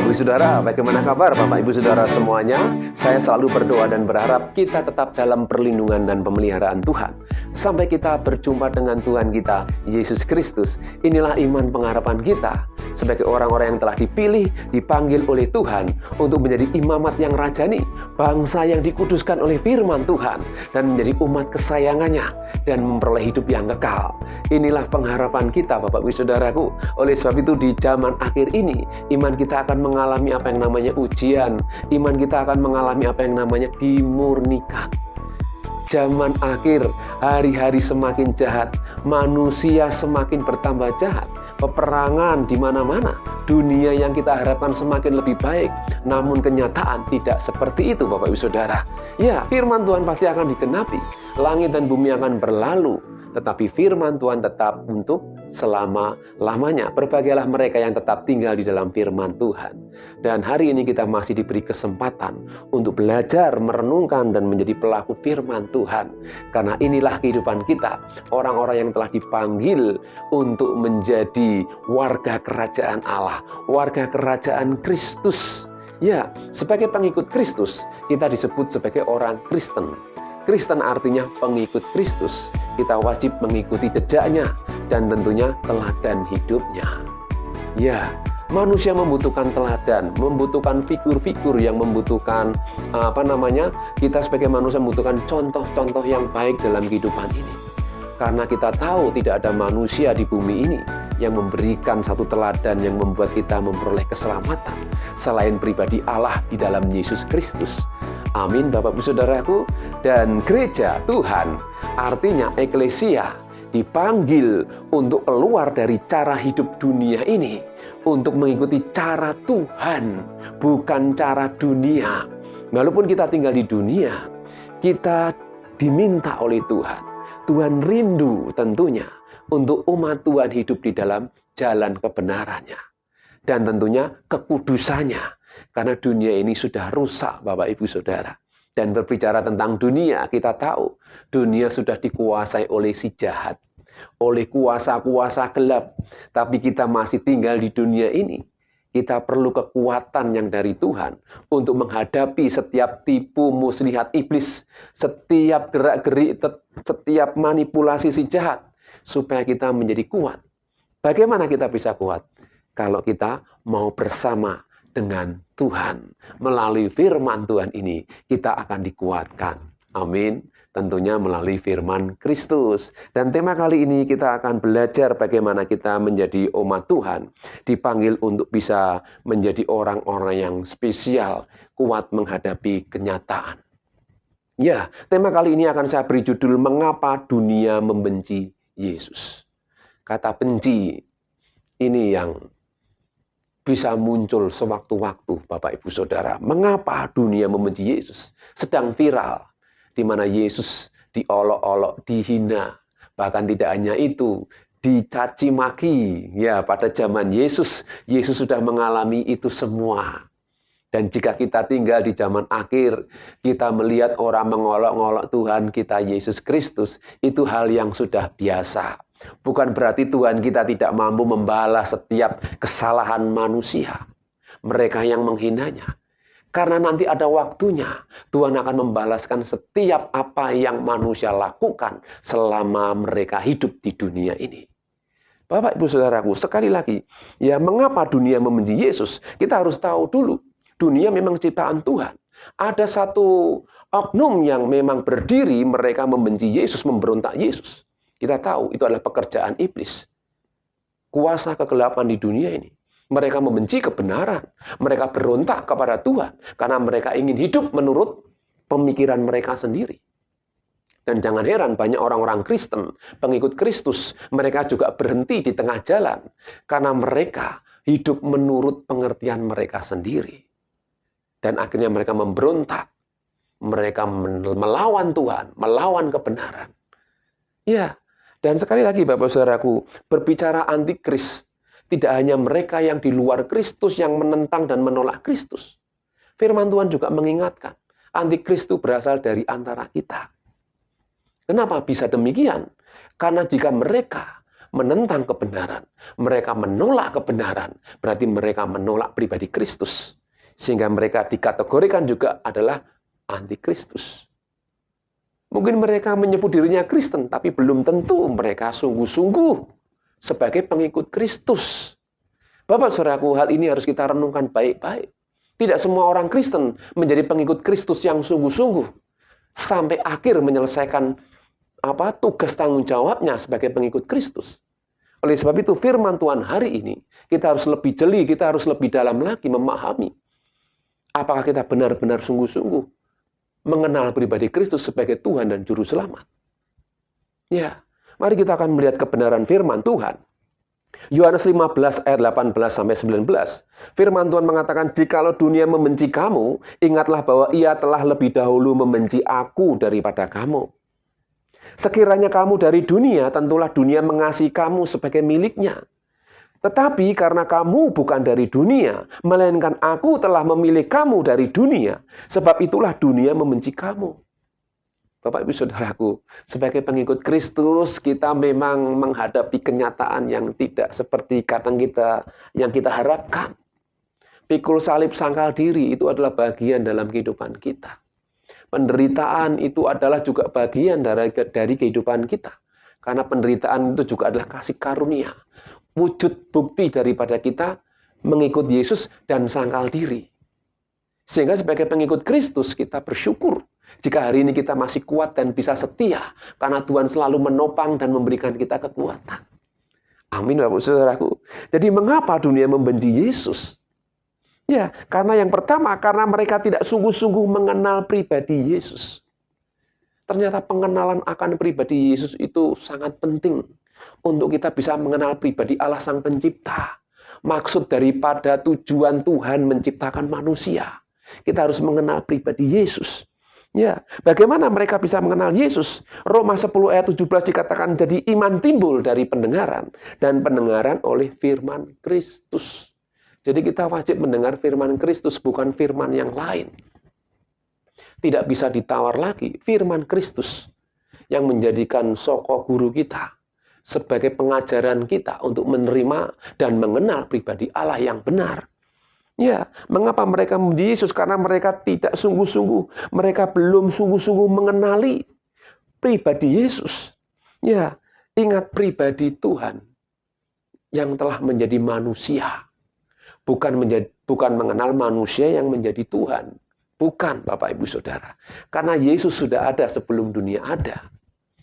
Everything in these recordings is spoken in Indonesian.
Ibu Saudara, bagaimana kabar Bapak Ibu Saudara semuanya? Saya selalu berdoa dan berharap kita tetap dalam perlindungan dan pemeliharaan Tuhan. Sampai kita berjumpa dengan Tuhan kita, Yesus Kristus. Inilah iman pengharapan kita. Sebagai orang-orang yang telah dipilih, dipanggil oleh Tuhan untuk menjadi imamat yang rajani, bangsa yang dikuduskan oleh firman Tuhan, dan menjadi umat kesayangannya, dan memperoleh hidup yang kekal. Inilah pengharapan kita Bapak Ibu Saudaraku. Oleh sebab itu di zaman akhir ini, iman kita akan mengalami apa yang namanya ujian. Iman kita akan mengalami apa yang namanya dimurnikan. Zaman akhir, hari-hari semakin jahat, manusia semakin bertambah jahat, peperangan di mana-mana, dunia yang kita harapkan semakin lebih baik, namun kenyataan tidak seperti itu Bapak Ibu Saudara. Ya, firman Tuhan pasti akan digenapi, langit dan bumi akan berlalu, tetapi firman Tuhan tetap untuk selama-lamanya. Berbahagialah mereka yang tetap tinggal di dalam firman Tuhan. Dan hari ini kita masih diberi kesempatan untuk belajar, merenungkan, dan menjadi pelaku firman Tuhan. Karena inilah kehidupan kita, orang-orang yang telah dipanggil untuk menjadi warga kerajaan Allah, warga kerajaan Kristus. Ya, sebagai pengikut Kristus, kita disebut sebagai orang Kristen. Kristen artinya pengikut Kristus. Kita wajib mengikuti jejaknya dan tentunya teladan hidupnya. Ya, manusia membutuhkan teladan, membutuhkan figur-figur yang membutuhkan kita sebagai manusia membutuhkan contoh-contoh yang baik dalam kehidupan ini. Karena kita tahu tidak ada manusia di bumi ini yang memberikan satu teladan yang membuat kita memperoleh keselamatan selain pribadi Allah di dalam Yesus Kristus. Amin Bapak Ibu Saudaraku. Dan gereja Tuhan, artinya eklesia, dipanggil untuk keluar dari cara hidup dunia ini, untuk mengikuti cara Tuhan, bukan cara dunia. Walaupun kita tinggal di dunia, kita diminta oleh Tuhan. Tuhan rindu tentunya untuk umat Tuhan hidup di dalam jalan kebenarannya. Dan tentunya kekudusannya. Karena dunia ini sudah rusak Bapak Ibu Saudara. Dan berbicara tentang dunia, kita tahu dunia sudah dikuasai oleh si jahat, oleh kuasa-kuasa gelap. Tapi kita masih tinggal di dunia ini. Kita perlu kekuatan yang dari Tuhan untuk menghadapi setiap tipu muslihat iblis, setiap gerak-gerik, setiap manipulasi si jahat, supaya kita menjadi kuat. Bagaimana kita bisa kuat? Kalau kita mau bersama dengan Tuhan. Melalui firman Tuhan ini, kita akan dikuatkan. Amin. Tentunya melalui firman Kristus. Dan tema kali ini kita akan belajar bagaimana kita menjadi umat Tuhan. Dipanggil untuk bisa menjadi orang-orang yang spesial, kuat menghadapi kenyataan. Ya, tema kali ini akan saya beri judul, Mengapa Dunia Membenci Yesus. Kata benci ini yang bisa muncul sewaktu-waktu Bapak Ibu Saudara. Mengapa dunia membenci Yesus? Sedang viral, di mana Yesus diolok-olok, dihina. Bahkan tidak hanya itu, dicaci maki. Ya, pada zaman Yesus, Yesus sudah mengalami itu semua. Dan jika kita tinggal di zaman akhir, kita melihat orang mengolok-olok Tuhan kita Yesus Kristus, itu hal yang sudah biasa. Bukan berarti Tuhan kita tidak mampu membalas setiap kesalahan manusia, mereka yang menghinanya. Karena nanti ada waktunya, Tuhan akan membalaskan setiap apa yang manusia lakukan selama mereka hidup di dunia ini. Bapak Ibu Saudaraku, sekali lagi, ya mengapa dunia membenci Yesus? Kita harus tahu dulu, dunia memang ciptaan Tuhan. Ada satu oknum yang memang berdiri, mereka membenci Yesus, memberontak Yesus. Kita tahu itu adalah pekerjaan iblis. Kuasa kegelapan di dunia ini. Mereka membenci kebenaran. Mereka berontak kepada Tuhan. Karena mereka ingin hidup menurut pemikiran mereka sendiri. Dan jangan heran banyak orang-orang Kristen, pengikut Kristus, mereka juga berhenti di tengah jalan. Karena mereka hidup menurut pengertian mereka sendiri. Dan akhirnya mereka memberontak. Mereka melawan Tuhan, melawan kebenaran. Ya. Dan sekali lagi Bapak Saudaraku, berbicara antikris, tidak hanya mereka yang di luar Kristus yang menentang dan menolak Kristus. Firman Tuhan juga mengingatkan, antikris itu berasal dari antara kita. Kenapa bisa demikian? Karena jika mereka menentang kebenaran, mereka menolak kebenaran, berarti mereka menolak pribadi Kristus. Sehingga mereka dikategorikan juga adalah antikristus. Mungkin mereka menyebut dirinya Kristen, tapi belum tentu mereka sungguh-sungguh sebagai pengikut Kristus. Bapak saudaraku, hal ini harus kita renungkan baik-baik. Tidak semua orang Kristen menjadi pengikut Kristus yang sungguh-sungguh sampai akhir menyelesaikan tugas tanggung jawabnya sebagai pengikut Kristus. Oleh sebab itu firman Tuhan hari ini kita harus lebih jeli, kita harus lebih dalam lagi memahami apakah kita benar-benar sungguh-sungguh mengenal pribadi Kristus sebagai Tuhan dan Juru Selamat. Ya, mari kita akan melihat kebenaran firman Tuhan. Yohanes 15 ayat 18-19. Firman Tuhan mengatakan, "Jikalau dunia membenci kamu, ingatlah bahwa ia telah lebih dahulu membenci aku daripada kamu. Sekiranya kamu dari dunia, tentulah dunia mengasihi kamu sebagai miliknya. Tetapi karena kamu bukan dari dunia, melainkan aku telah memilih kamu dari dunia, sebab itulah dunia membenci kamu." Bapak Ibu Saudaraku, sebagai pengikut Kristus, kita memang menghadapi kenyataan yang tidak seperti yang kita harapkan. Pikul salib sangkal diri itu adalah bagian dalam kehidupan kita. Penderitaan itu adalah juga bagian dari kehidupan kita. Karena penderitaan itu juga adalah kasih karunia. Wujud bukti daripada kita mengikut Yesus dan sangkal diri. Sehingga sebagai pengikut Kristus kita bersyukur jika hari ini kita masih kuat dan bisa setia. Karena Tuhan selalu menopang dan memberikan kita kekuatan. Amin Bapak Saudaraku. Jadi mengapa dunia membenci Yesus? Ya, karena yang pertama, karena mereka tidak sungguh-sungguh mengenal pribadi Yesus. Ternyata pengenalan akan pribadi Yesus itu sangat penting untuk kita bisa mengenal pribadi Allah Sang Pencipta. Maksud daripada tujuan Tuhan menciptakan manusia. Kita harus mengenal pribadi Yesus. Ya, bagaimana mereka bisa mengenal Yesus? Roma 10 ayat 17 dikatakan, "Jadi iman timbul dari pendengaran, dan pendengaran oleh firman Kristus." Jadi kita wajib mendengar firman Kristus, bukan firman yang lain. Tidak bisa ditawar lagi. Firman Kristus yang menjadikan soko guru kita sebagai pengajaran kita untuk menerima dan mengenal pribadi Allah yang benar. Ya, mengapa mereka membenci Yesus? Karena mereka tidak sungguh-sungguh, mereka belum sungguh-sungguh mengenali pribadi Yesus. Ya, ingat pribadi Tuhan yang telah menjadi manusia. Bukan mengenal manusia yang menjadi Tuhan. Bukan, Bapak Ibu Saudara. Karena Yesus sudah ada sebelum dunia ada.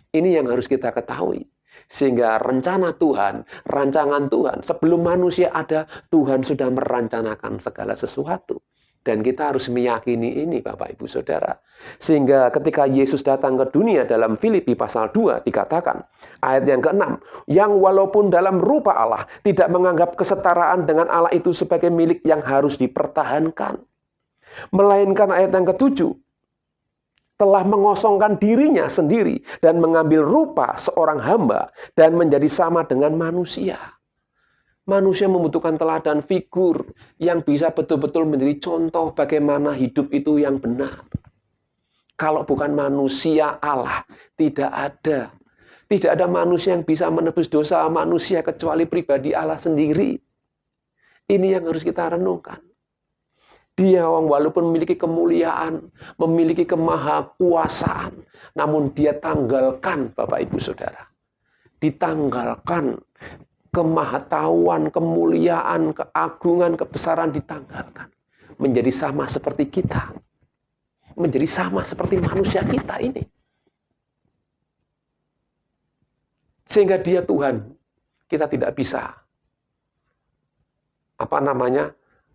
Ini yang harus kita ketahui. Sehingga rencana Tuhan, rancangan Tuhan, sebelum manusia ada, Tuhan sudah merencanakan segala sesuatu. Dan kita harus meyakini ini, Bapak Ibu Saudara. Sehingga ketika Yesus datang ke dunia dalam Filipi pasal 2 dikatakan, ayat yang ke-6, yang walaupun dalam rupa Allah, tidak menganggap kesetaraan dengan Allah itu sebagai milik yang harus dipertahankan. Melainkan ayat yang ke-7, telah mengosongkan dirinya sendiri dan mengambil rupa seorang hamba dan menjadi sama dengan manusia. Manusia membutuhkan teladan figur yang bisa betul-betul menjadi contoh bagaimana hidup itu yang benar. Kalau bukan manusia Allah, tidak ada. Tidak ada manusia yang bisa menebus dosa manusia kecuali pribadi Allah sendiri. Ini yang harus kita renungkan. Dia walaupun memiliki kemuliaan, memiliki kemahakuasaan, namun dia tanggalkan, Bapak Ibu Saudara. Ditanggalkan. Kemahatauan, kemuliaan, keagungan, kebesaran ditanggalkan. Menjadi sama seperti kita. Menjadi sama seperti manusia kita ini. Sehingga dia Tuhan. Kita tidak bisa.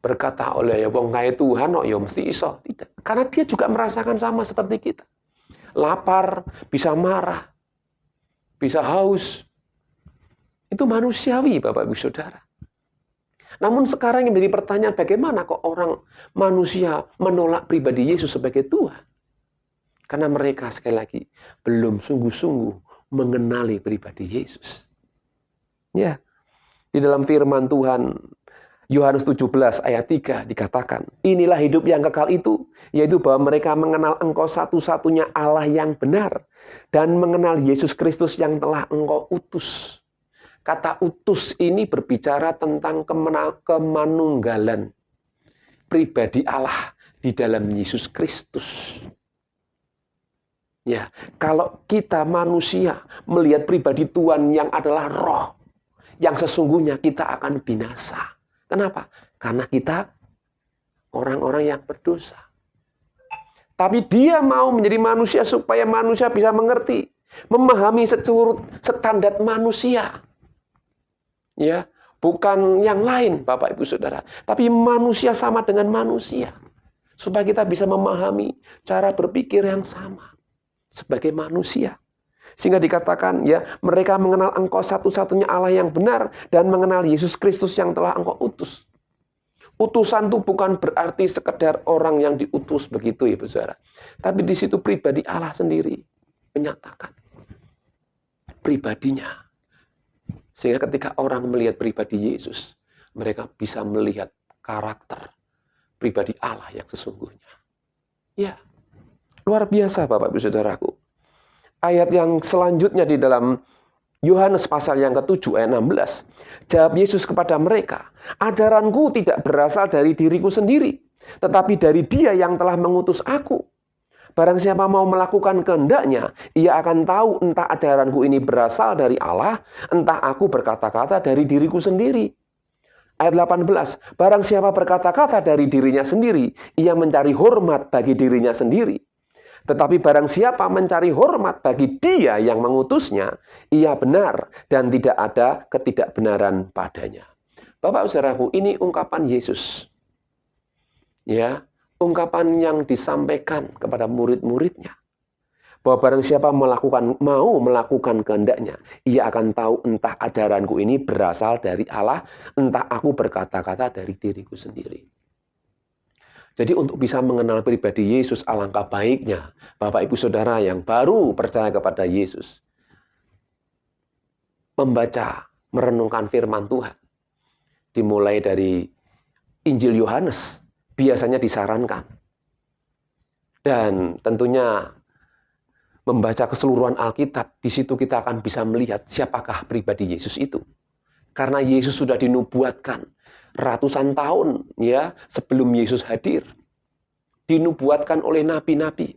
Berkata oleh wong kae Tuhan, ya mesti iso. Tidak. Karena dia juga merasakan sama seperti kita. Lapar, bisa marah, bisa haus. Itu manusiawi, Bapak Ibu Saudara. Namun sekarang yang menjadi pertanyaan, bagaimana kok orang manusia menolak pribadi Yesus sebagai Tuhan? Karena mereka sekali lagi belum sungguh-sungguh mengenali pribadi Yesus. Ya, di dalam firman Tuhan Yohanes 17 ayat 3 dikatakan, inilah hidup yang kekal itu, yaitu bahwa mereka mengenal Engkau satu-satunya Allah yang benar dan mengenal Yesus Kristus yang telah Engkau utus. Kata utus ini berbicara tentang kemanunggalan pribadi Allah di dalam Yesus Kristus. Ya, kalau kita manusia melihat pribadi Tuhan yang adalah roh, yang sesungguhnya kita akan binasa. Kenapa? Karena kita orang-orang yang berdosa. Tapi dia mau menjadi manusia supaya manusia bisa mengerti, memahami securut standar manusia. Ya, bukan yang lain, Bapak Ibu Saudara, tapi manusia sama dengan manusia. Supaya kita bisa memahami cara berpikir yang sama sebagai manusia. Sehingga dikatakan, ya, mereka mengenal Engkau satu-satunya Allah yang benar dan mengenal Yesus Kristus yang telah Engkau utus. Utusan itu bukan berarti sekedar orang yang diutus begitu, ya, Saudara. Tapi di situ pribadi Allah sendiri menyatakan pribadinya. Sehingga ketika orang melihat pribadi Yesus, mereka bisa melihat karakter pribadi Allah yang sesungguhnya. Ya, luar biasa Bapak Ibu Saudaraku. Ayat yang selanjutnya di dalam Yohanes pasal yang ke-7 ayat 16. Jawab Yesus kepada mereka, ajaranku tidak berasal dari diriku sendiri, tetapi dari Dia yang telah mengutus aku. Barang siapa mau melakukan kehendaknya, ia akan tahu entah ajaranku ini berasal dari Allah, entah aku berkata-kata dari diriku sendiri. Ayat 18, barang siapa berkata-kata dari dirinya sendiri, ia mencari hormat bagi dirinya sendiri. Tetapi barang siapa mencari hormat bagi Dia yang mengutusnya, ia benar dan tidak ada ketidakbenaran padanya. Bapak saudaraku, ini ungkapan Yesus. Ya, ungkapan yang disampaikan kepada murid-muridnya. Bahwa barang siapa mau melakukan kehendaknya, ia akan tahu entah ajaranku ini berasal dari Allah, entah aku berkata-kata dari diriku sendiri. Jadi untuk bisa mengenal pribadi Yesus, alangkah baiknya Bapak Ibu Saudara yang baru percaya kepada Yesus membaca, merenungkan firman Tuhan. Dimulai dari Injil Yohanes, biasanya disarankan. Dan tentunya membaca keseluruhan Alkitab, di situ kita akan bisa melihat siapakah pribadi Yesus itu. Karena Yesus sudah dinubuatkan ratusan tahun ya sebelum Yesus hadir. Dinubuatkan oleh nabi-nabi.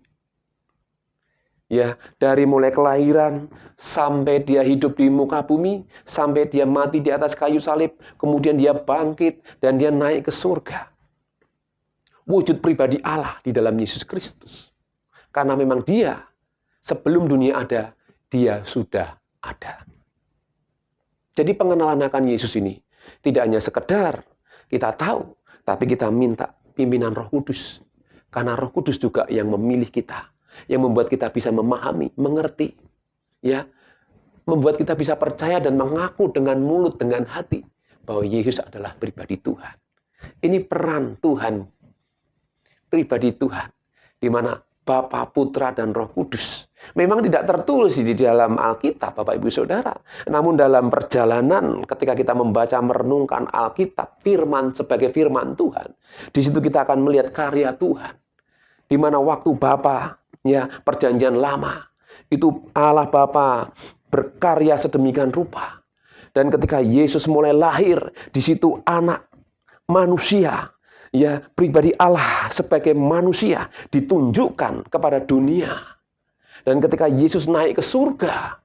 Ya, dari mulai kelahiran sampai dia hidup di muka bumi, sampai dia mati di atas kayu salib, kemudian dia bangkit dan dia naik ke surga. Wujud pribadi Allah di dalam Yesus Kristus. Karena memang Dia sebelum dunia ada, Dia sudah ada. Jadi pengenalan akan Yesus ini tidak hanya sekedar kita tahu, tapi kita minta pimpinan Roh Kudus. Karena Roh Kudus juga yang memilih kita, yang membuat kita bisa memahami, mengerti, ya, membuat kita bisa percaya dan mengaku dengan mulut, dengan hati bahwa Yesus adalah pribadi Tuhan. Ini peran Tuhan, pribadi Tuhan, di mana Bapa, Putra, dan Roh Kudus. Memang tidak tertulis di dalam Alkitab, Bapak Ibu Saudara. Namun dalam perjalanan ketika kita membaca, merenungkan Alkitab, firman sebagai firman Tuhan, di situ kita akan melihat karya Tuhan. Di mana waktu Bapa, ya, perjanjian lama, itu Allah Bapa berkarya sedemikian rupa. Dan ketika Yesus mulai lahir, di situ anak manusia, ya, pribadi Allah sebagai manusia ditunjukkan kepada dunia. Dan ketika Yesus naik ke surga,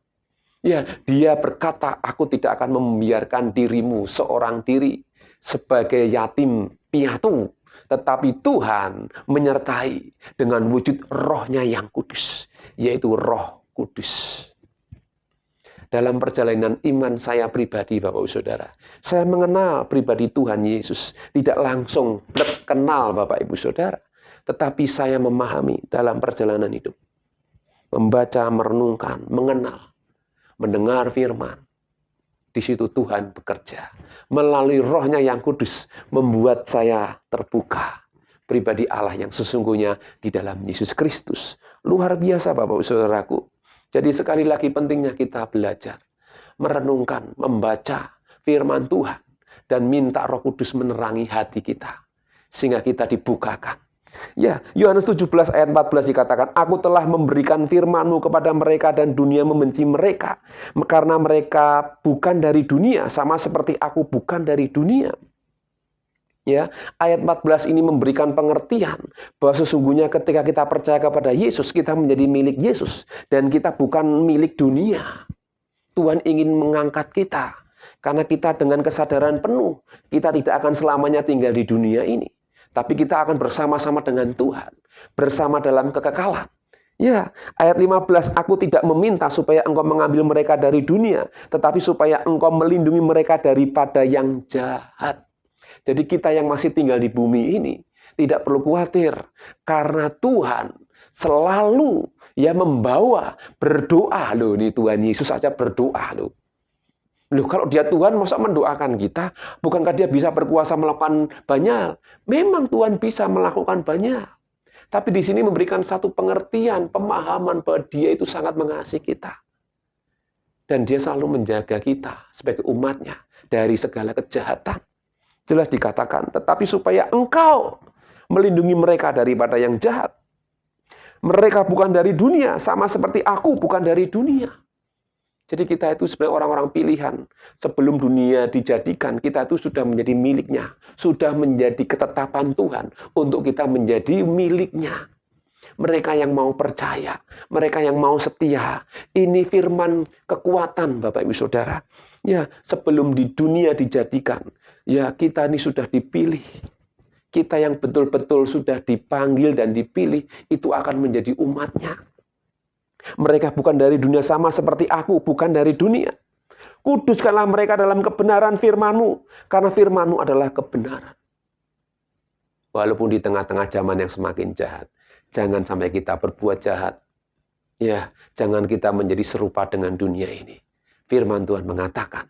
ya, Dia berkata, aku tidak akan membiarkan dirimu seorang diri sebagai yatim piatu, tetapi Tuhan menyertai dengan wujud Roh-Nya yang kudus, yaitu Roh Kudus. Dalam perjalanan iman saya pribadi, Bapak-Ibu Saudara, saya mengenal pribadi Tuhan Yesus. Tidak langsung kenal, Bapak-Ibu Saudara, tetapi saya memahami dalam perjalanan hidup. Membaca, merenungkan, mengenal, mendengar firman. Di situ Tuhan bekerja. Melalui Roh-Nya yang kudus, membuat saya terbuka. Pribadi Allah yang sesungguhnya di dalam Yesus Kristus. Luar biasa, Bapak-Ibu Saudaraku. Jadi sekali lagi pentingnya kita belajar, merenungkan, membaca firman Tuhan, dan minta Roh Kudus menerangi hati kita. Sehingga kita dibukakan. Ya, Yohanes 17 ayat 14 dikatakan, "Aku telah memberikan firman-Mu kepada mereka dan dunia membenci mereka, karena mereka bukan dari dunia, sama seperti aku bukan dari dunia." Ya, ayat 14 ini memberikan pengertian bahwa sesungguhnya ketika kita percaya kepada Yesus, kita menjadi milik Yesus dan kita bukan milik dunia. Tuhan ingin mengangkat kita karena kita dengan kesadaran penuh, kita tidak akan selamanya tinggal di dunia ini, tapi kita akan bersama-sama dengan Tuhan, bersama dalam kekekalan. Ya, ayat 15, "Aku tidak meminta supaya engkau mengambil mereka dari dunia, tetapi supaya engkau melindungi mereka daripada yang jahat." Jadi kita yang masih tinggal di bumi ini tidak perlu khawatir karena Tuhan selalu membawa berdoa loh. Ini Tuhan Yesus saja berdoa loh. Loh, kalau dia Tuhan masa mendoakan kita, bukankah dia bisa berkuasa melakukan banyak? Memang Tuhan bisa melakukan banyak. Tapi di sini memberikan satu pengertian, pemahaman bahwa dia itu sangat mengasihi kita. Dan dia selalu menjaga kita sebagai umatnya dari segala kejahatan. Jelas dikatakan, tetapi supaya engkau melindungi mereka daripada yang jahat. Mereka bukan dari dunia, sama seperti aku bukan dari dunia. Jadi kita itu sebagai orang-orang pilihan. Sebelum dunia dijadikan, kita itu sudah menjadi miliknya. Sudah menjadi ketetapan Tuhan untuk kita menjadi miliknya. Mereka yang mau percaya, mereka yang mau setia. Ini firman kekuatan Bapak Ibu Saudara. Ya, sebelum di dunia dijadikan, ya kita ini sudah dipilih. Kita yang betul-betul sudah dipanggil dan dipilih, itu akan menjadi umatnya. Mereka bukan dari dunia, sama seperti aku, bukan dari dunia. Kuduskanlah mereka dalam kebenaran firman-Mu, karena firman-Mu adalah kebenaran. Walaupun di tengah-tengah zaman yang semakin jahat, jangan sampai kita berbuat jahat. Ya, jangan kita menjadi serupa dengan dunia ini. Firman Tuhan mengatakan,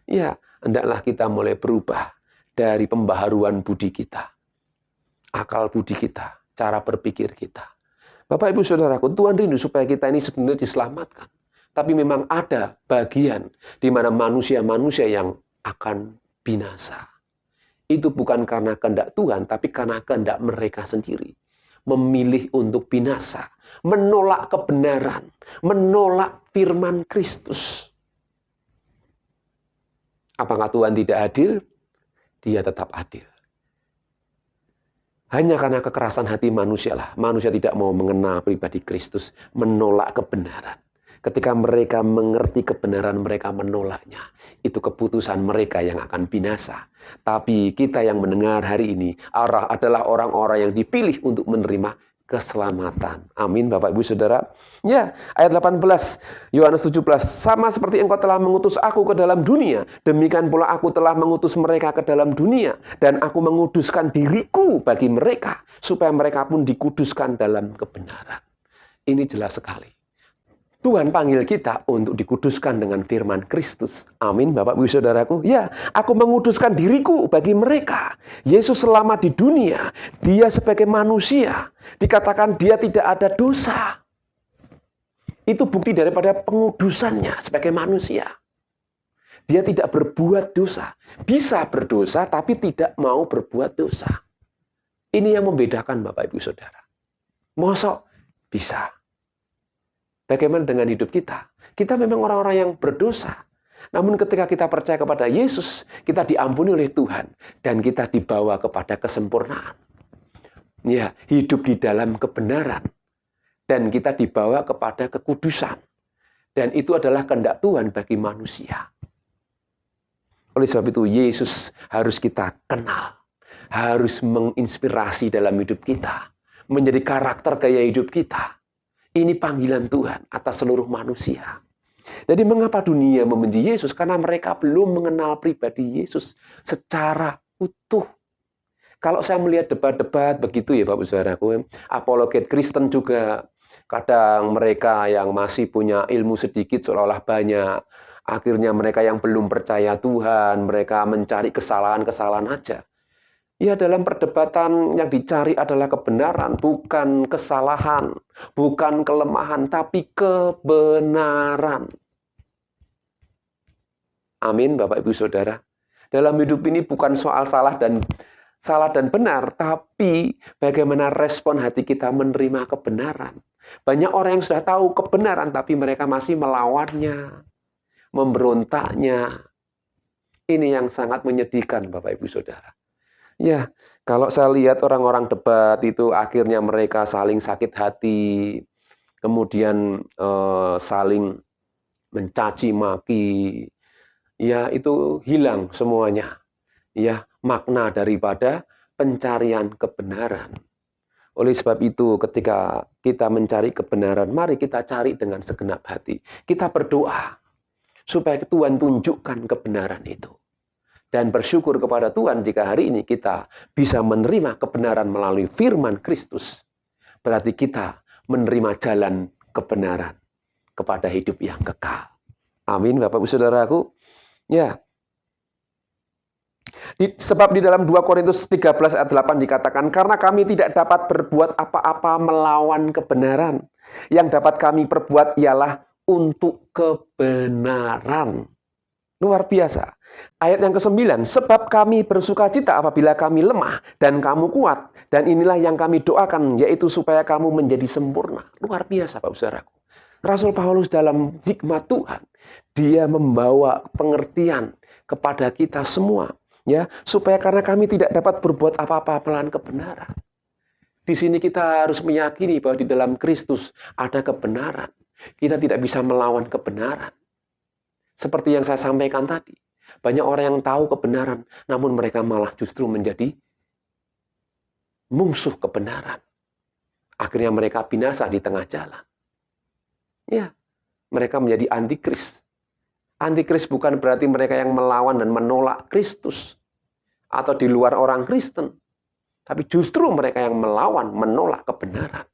ya, hendaklah kita mulai berubah dari pembaharuan budi kita. Akal budi kita, cara berpikir kita. Bapak Ibu Saudaraku, Tuhan rindu supaya kita ini sebenarnya diselamatkan. Tapi memang ada bagian di mana manusia-manusia yang akan binasa. Itu bukan karena kehendak Tuhan, tapi karena kehendak mereka sendiri. Memilih untuk binasa, menolak kebenaran, menolak firman Kristus. Apakah Tuhan tidak adil? Dia tetap adil. Hanya karena kekerasan hati manusia lah, manusia tidak mau mengenal pribadi Kristus, menolak kebenaran. Ketika mereka mengerti kebenaran, mereka menolaknya. Itu keputusan mereka yang akan binasa. Tapi kita yang mendengar hari ini adalah orang-orang yang dipilih untuk menerima keselamatan. Amin, Bapak Ibu Saudara. Ya, ayat 18, Yohanes 17. "Sama seperti engkau telah mengutus aku ke dalam dunia, demikian pula aku telah mengutus mereka ke dalam dunia. Dan aku menguduskan diriku bagi mereka, supaya mereka pun dikuduskan dalam kebenaran." Ini jelas sekali. Tuhan panggil kita untuk dikuduskan dengan firman Kristus. Amin, Bapak Ibu Saudaraku. Ya, aku menguduskan diriku bagi mereka. Yesus selama di dunia, dia sebagai manusia, dikatakan dia tidak ada dosa. Itu bukti daripada pengudusannya sebagai manusia. Dia tidak berbuat dosa. Bisa berdosa, tapi tidak mau berbuat dosa. Ini yang membedakan Bapak Ibu Saudara. Mosok bisa. Bagaimana dengan hidup kita? Kita memang orang-orang yang berdosa. Namun ketika kita percaya kepada Yesus, kita diampuni oleh Tuhan. Dan kita dibawa kepada kesempurnaan. Ya, hidup di dalam kebenaran. Dan kita dibawa kepada kekudusan. Dan itu adalah kehendak Tuhan bagi manusia. Oleh sebab itu, Yesus harus kita kenal. Harus menginspirasi dalam hidup kita. Menjadi karakter gaya hidup kita. Ini panggilan Tuhan atas seluruh manusia. Jadi mengapa dunia membenci Yesus? Karena mereka belum mengenal pribadi Yesus secara utuh. Kalau saya melihat debat-debat begitu ya Bapak Saudaraku, apologet Kristen juga kadang mereka yang masih punya ilmu sedikit seolah-olah banyak. Akhirnya mereka yang belum percaya Tuhan, mereka mencari kesalahan-kesalahan aja. Ya, dalam perdebatan yang dicari adalah kebenaran, bukan kesalahan, bukan kelemahan, tapi kebenaran. Amin, Bapak Ibu Saudara. Dalam hidup ini bukan soal salah dan salah dan benar, tapi bagaimana respon hati kita menerima kebenaran. Banyak orang yang sudah tahu kebenaran, tapi mereka masih melawannya, memberontaknya. Ini yang sangat menyedihkan, Bapak Ibu Saudara. Ya, kalau saya lihat orang-orang debat itu akhirnya mereka saling sakit hati, kemudian saling mencaci maki, ya itu hilang semuanya. Ya, makna daripada pencarian kebenaran. Oleh sebab itu, ketika kita mencari kebenaran, mari kita cari dengan segenap hati. Kita berdoa supaya Tuhan tunjukkan kebenaran itu. Dan bersyukur kepada Tuhan jika hari ini kita bisa menerima kebenaran melalui firman Kristus. Berarti kita menerima jalan kebenaran kepada hidup yang kekal. Amin, Bapak Ibu Saudaraku. Ya. Sebab di dalam 2 Korintus 13 ayat 8 dikatakan, karena kami tidak dapat berbuat apa-apa melawan kebenaran. Yang dapat kami perbuat ialah untuk kebenaran. Luar biasa. Ayat yang ke-9, sebab kami bersukacita apabila kami lemah dan kamu kuat. Dan inilah yang kami doakan, yaitu supaya kamu menjadi sempurna. Luar biasa, Bapak Saudaraku. Rasul Paulus dalam hikmat Tuhan, dia membawa pengertian kepada kita semua. Ya, supaya karena kami tidak dapat berbuat apa-apa melawan kebenaran. Di sini kita harus meyakini bahwa di dalam Kristus ada kebenaran. Kita tidak bisa melawan kebenaran. Seperti yang saya sampaikan tadi. Banyak orang yang tahu kebenaran, namun mereka malah justru menjadi musuh kebenaran. Akhirnya mereka binasa di tengah jalan. Ya, mereka menjadi antikris. Antikris bukan berarti mereka yang melawan dan menolak Kristus. Atau di luar orang Kristen. Tapi justru mereka yang melawan, menolak kebenaran.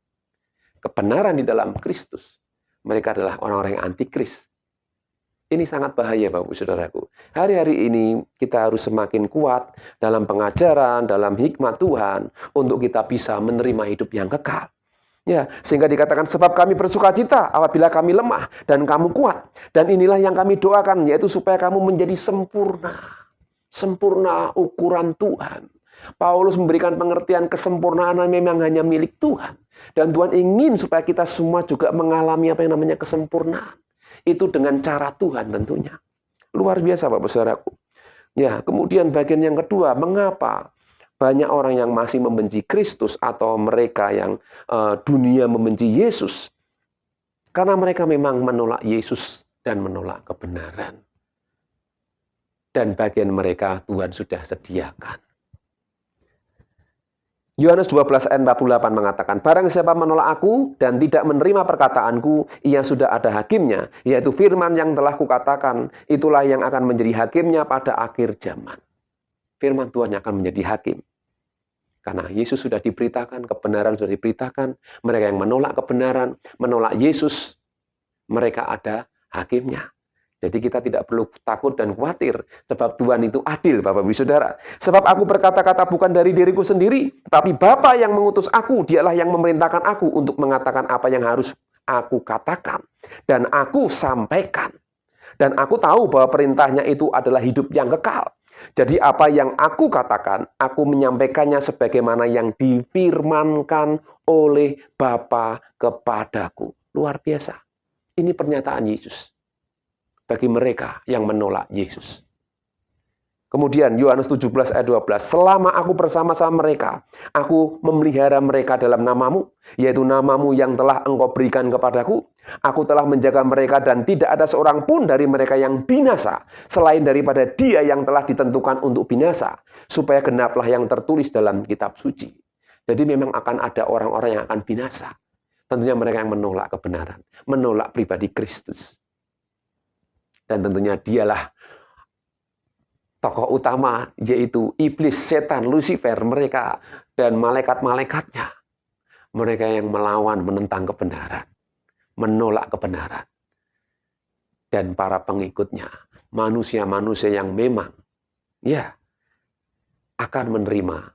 Kebenaran di dalam Kristus. Mereka adalah orang-orang yang antikris. Ini sangat bahaya, Bapak Ibu Saudaraku. Hari-hari ini kita harus semakin kuat dalam pengajaran, dalam hikmat Tuhan, untuk kita bisa menerima hidup yang kekal. Ya, sehingga dikatakan sebab kami bersukacita apabila kami lemah dan kamu kuat. Dan inilah yang kami doakan, yaitu supaya kamu menjadi sempurna. Sempurna ukuran Tuhan. Paulus memberikan pengertian kesempurnaan memang hanya milik Tuhan. Dan Tuhan ingin supaya kita semua juga mengalami apa yang namanya kesempurnaan. Itu dengan cara Tuhan tentunya. Luar biasa, Bapak Saudaraku. Ya, kemudian bagian yang kedua, mengapa banyak orang yang masih membenci Kristus atau mereka yang dunia membenci Yesus? Karena mereka memang menolak Yesus dan menolak kebenaran. Dan bagian mereka Tuhan sudah sediakan. Yohanes 12 ayat 48 mengatakan, barang siapa menolak aku dan tidak menerima perkataanku, ia sudah ada hakimnya, yaitu firman yang telah kukatakan, itulah yang akan menjadi hakimnya pada akhir zaman. Firman Tuhan yang akan menjadi hakim. Karena Yesus sudah diberitakan, kebenaran sudah diberitakan, mereka yang menolak kebenaran, menolak Yesus, mereka ada hakimnya. Jadi kita tidak perlu takut dan khawatir, sebab Tuhan itu adil, Bapak Ibu Saudara. Sebab aku berkata-kata bukan dari diriku sendiri, tapi Bapa yang mengutus aku, dialah yang memerintahkan aku untuk mengatakan apa yang harus aku katakan. Dan aku sampaikan. Dan aku tahu bahwa perintahnya itu adalah hidup yang kekal. Jadi apa yang aku katakan, aku menyampaikannya sebagaimana yang difirmankan oleh Bapa kepadaku. Luar biasa. Ini pernyataan Yesus bagi mereka yang menolak Yesus. Kemudian Yohanes 17 ayat 12, selama aku bersama-sama mereka, aku memelihara mereka dalam namamu, yaitu namamu yang telah engkau berikan kepadaku. Aku telah menjaga mereka dan tidak ada seorang pun dari mereka yang binasa, selain daripada dia yang telah ditentukan untuk binasa, supaya genaplah yang tertulis dalam kitab suci. Jadi memang akan ada orang-orang yang akan binasa. Tentunya mereka yang menolak kebenaran, menolak pribadi Kristus. Dan tentunya dialah tokoh utama, yaitu iblis, setan, Lucifer, mereka dan malaikat-malaikatnya. Mereka yang melawan, menentang kebenaran, menolak kebenaran. Dan para pengikutnya, manusia-manusia yang memang ya akan menerima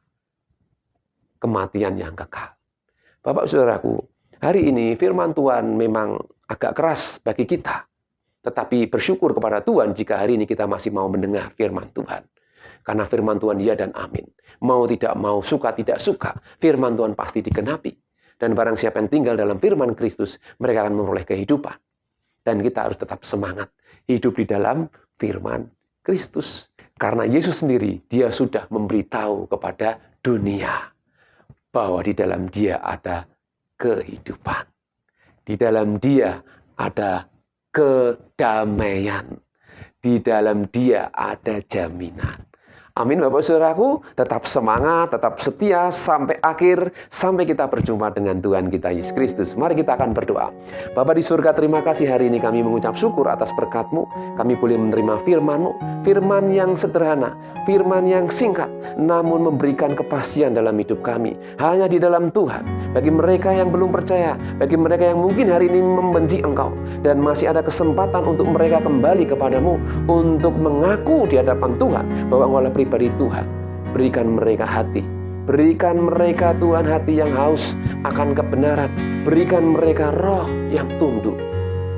kematian yang kekal. Bapak Saudaraku, hari ini firman Tuhan memang agak keras bagi kita. Tetapi bersyukur kepada Tuhan jika hari ini kita masih mau mendengar firman Tuhan. Karena firman Tuhan ya dan amin. Mau tidak mau, suka tidak suka, firman Tuhan pasti digenapi. Dan barang siapa yang tinggal dalam firman Kristus, mereka akan memperoleh kehidupan. Dan kita harus tetap semangat hidup di dalam firman Kristus. Karena Yesus sendiri, dia sudah memberitahu kepada dunia bahwa di dalam dia ada kehidupan. Di dalam dia ada kedamaian. Di dalam dia ada jaminan. Amin Bapak Saudaraku, tetap semangat, tetap setia sampai akhir, sampai kita berjumpa dengan Tuhan kita Yesus Kristus. Mari kita akan berdoa. Bapa di surga, terima kasih hari ini kami mengucap syukur atas berkat-Mu. Kami boleh menerima firman-Mu, firman yang sederhana, firman yang singkat, namun memberikan kepastian dalam hidup kami. Hanya di dalam Tuhan. Bagi mereka yang belum percaya, bagi mereka yang mungkin hari ini membenci Engkau, dan masih ada kesempatan untuk mereka kembali kepadamu, untuk mengaku di hadapan Tuhan bahwa Engkau adalah pribadi Tuhan. Berikan mereka hati, berikan mereka Tuhan hati yang haus akan kebenaran, berikan mereka roh yang tunduk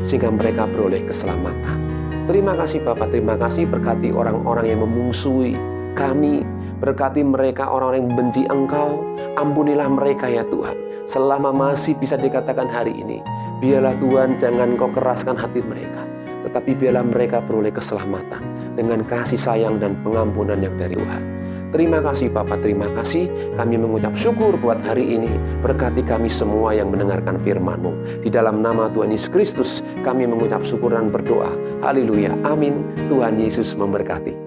sehingga mereka beroleh keselamatan. Terima kasih Bapak, terima kasih, berkati orang-orang yang memungsuhi kami, berkati mereka orang-orang yang benci Engkau, ampunilah mereka ya Tuhan. Selama masih bisa dikatakan hari ini, biarlah Tuhan jangan Kau keraskan hati mereka, tetapi biarlah mereka beroleh keselamatan dengan kasih sayang dan pengampunan yang dari Tuhan. Terima kasih Bapak, terima kasih. Kami mengucap syukur buat hari ini. Berkati kami semua yang mendengarkan firman-Mu. Di dalam nama Tuhan Yesus Kristus, kami mengucap syukur dan berdoa. Haleluya, amin. Tuhan Yesus memberkati.